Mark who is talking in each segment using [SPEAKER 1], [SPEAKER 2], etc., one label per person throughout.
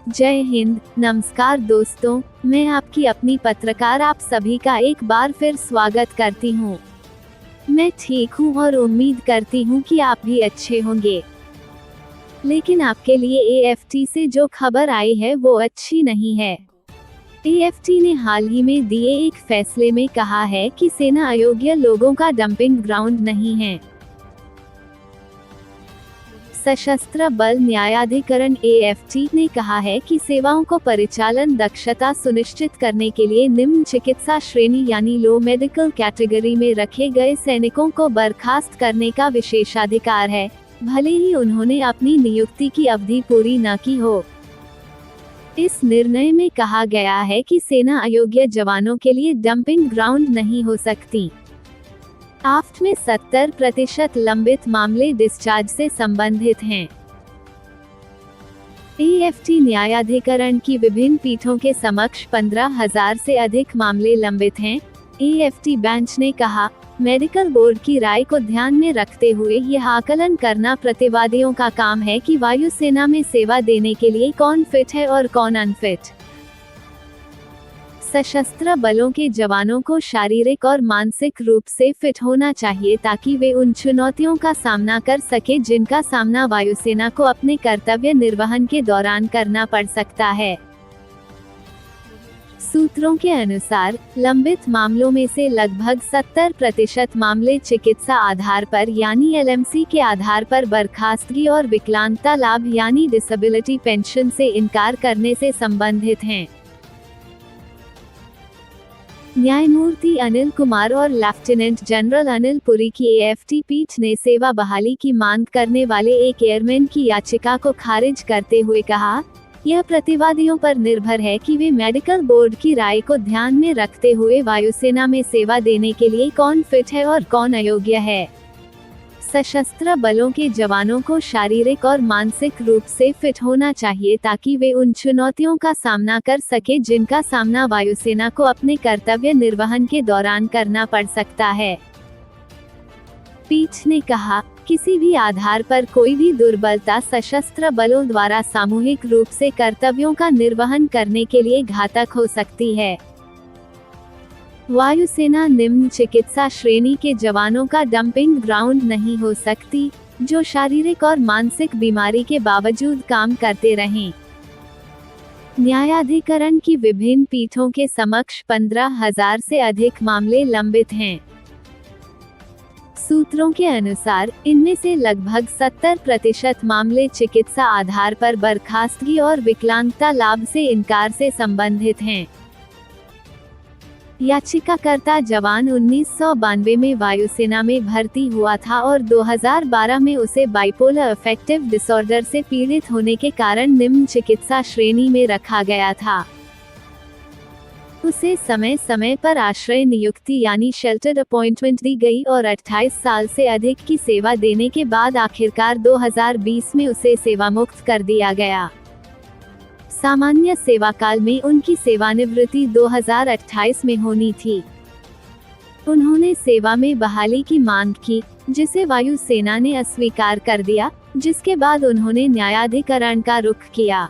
[SPEAKER 1] जय हिंद, नमस्कार दोस्तों, मैं आपकी अपनी पत्रकार आप सभी का एक बार फिर स्वागत करती हूँ। मैं ठीक हूँ और उम्मीद करती हूँ कि आप भी अच्छे होंगे। लेकिन आपके लिए एएफटी से जो खबर आई है वो अच्छी नहीं है। एएफटी ने हाल ही में दिए एक फैसले में कहा है कि सेना अयोग्य लोगों का डंपिंग ग्राउंड नहीं है। सशस्त्र बल न्यायाधिकरण एएफटी ने कहा है कि सेवाओं को परिचालन दक्षता सुनिश्चित करने के लिए निम्न चिकित्सा श्रेणी यानी लो मेडिकल कैटेगरी में रखे गए सैनिकों को बर्खास्त करने का विशेषाधिकार है, भले ही उन्होंने अपनी नियुक्ति की अवधि पूरी न की हो। इस निर्णय में कहा गया है कि सेना अयोग्य जवानों के लिए डंपिंग ग्राउंड नहीं हो सकती। आफ्ट में 70% लंबित मामले डिस्चार्ज से संबंधित हैं। एएफटी न्यायाधिकरण की विभिन्न पीठों के समक्ष 15,000 से अधिक मामले लंबित हैं। एएफटी बेंच ने कहा, मेडिकल बोर्ड की राय को ध्यान में रखते हुए यह आकलन करना प्रतिवादियों का काम है कि वायुसेना में सेवा देने के लिए कौन फिट है और कौन अनफिट। सशस्त्र बलों के जवानों को शारीरिक और मानसिक रूप से फिट होना चाहिए ताकि वे उन चुनौतियों का सामना कर सके जिनका सामना वायुसेना को अपने कर्तव्य निर्वहन के दौरान करना पड़ सकता है। सूत्रों के अनुसार, लंबित मामलों में से लगभग 70% मामले चिकित्सा आधार पर यानी एलएमसी के आधार पर बर्खास्तगी और विकलांगता लाभ यानी डिसेबिलिटी पेंशन से इनकार करने से संबंधित हैं। न्यायमूर्ति अनिल कुमार और लेफ्टिनेंट जनरल अनिल पुरी की एएफटी पीठ ने सेवा बहाली की मांग करने वाले एक एयरमैन की याचिका को खारिज करते हुए कहा, यह प्रतिवादियों पर निर्भर है कि वे मेडिकल बोर्ड की राय को ध्यान में रखते हुए वायुसेना में सेवा देने के लिए कौन फिट है और कौन अयोग्य है। सशस्त्र बलों के जवानों को शारीरिक और मानसिक रूप से फिट होना चाहिए ताकि वे उन चुनौतियों का सामना कर सके जिनका सामना वायुसेना को अपने कर्तव्य निर्वहन के दौरान करना पड़ सकता है। पीठ ने कहा, किसी भी आधार पर कोई भी दुर्बलता सशस्त्र बलों द्वारा सामूहिक रूप से कर्तव्यों का निर्वहन करने के लिए घातक हो सकती है। वायुसेना निम्न चिकित्सा श्रेणी के जवानों का डंपिंग ग्राउंड नहीं हो सकती, जो शारीरिक और मानसिक बीमारी के बावजूद काम करते रहें। न्यायाधिकरण की विभिन्न पीठों के समक्ष 15,000 से अधिक मामले लंबित हैं। सूत्रों के अनुसार, इनमें से लगभग 70% मामले चिकित्सा आधार पर बर्खास्तगी और विकलांगता लाभ से इनकार से संबंधित हैं। याचिकाकर्ता जवान 1992 में वायुसेना में भर्ती हुआ था और 2012 में उसे बाइपोलर अफेक्टिव डिसऑर्डर से पीड़ित होने के कारण निम्न चिकित्सा श्रेणी में रखा गया था। उसे समय समय पर आश्रय नियुक्ति यानी शेल्टर्ड अपॉइंटमेंट दी गई और 28 साल से अधिक की सेवा देने के बाद आखिरकार 2020 में उसे सेवामुक्त कर दिया गया। सामान्य सेवा काल में उनकी सेवानिवृत्ति 2028 में होनी थी। उन्होंने सेवा में बहाली की मांग की, जिसे वायुसेना ने अस्वीकार कर दिया, जिसके बाद उन्होंने न्यायाधिकरण का रुख किया।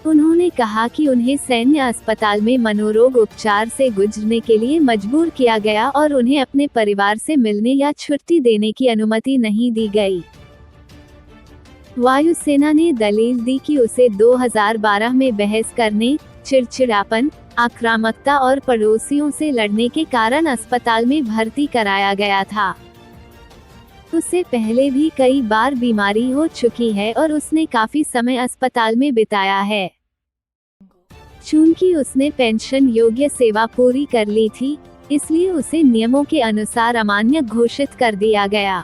[SPEAKER 1] उन्होंने कहा कि उन्हें सैन्य अस्पताल में मनोरोग उपचार से गुजरने के लिए मजबूर किया गया और उन्हें अपने परिवार से मिलने या छुट्टी देने की अनुमति नहीं दी गई। वायुसेना ने दलील दी कि उसे 2012 में बहस करने, चिड़चिड़ापन, आक्रामकता और पड़ोसियों से लड़ने के कारण अस्पताल में भर्ती कराया गया था। उसे पहले भी कई बार बीमारी हो चुकी है और उसने काफी समय अस्पताल में बिताया है। चूंकि उसने पेंशन योग्य सेवा पूरी कर ली थी, इसलिए उसे नियमों के अनुसार अमान्य घोषित कर दिया गया।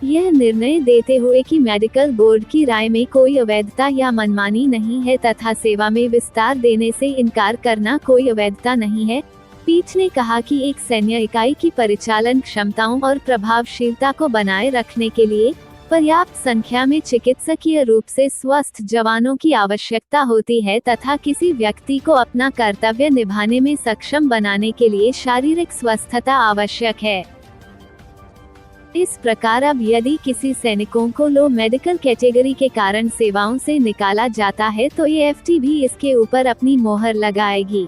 [SPEAKER 1] यह निर्णय देते हुए कि मेडिकल बोर्ड की राय में कोई अवैधता या मनमानी नहीं है तथा सेवा में विस्तार देने से इनकार करना कोई अवैधता नहीं है, पीठ ने कहा कि एक सैन्य इकाई की परिचालन क्षमताओं और प्रभावशीलता को बनाए रखने के लिए पर्याप्त संख्या में चिकित्सकीय रूप से स्वस्थ जवानों की आवश्यकता होती है तथा किसी व्यक्ति को अपना कर्तव्य निभाने में सक्षम बनाने के लिए शारीरिक स्वस्थता आवश्यक है। इस प्रकार अब यदि किसी सैनिकों को लो मेडिकल कैटेगरी के कारण सेवाओं से निकाला जाता है तो एएफटी भी इसके ऊपर अपनी मोहर लगाएगी।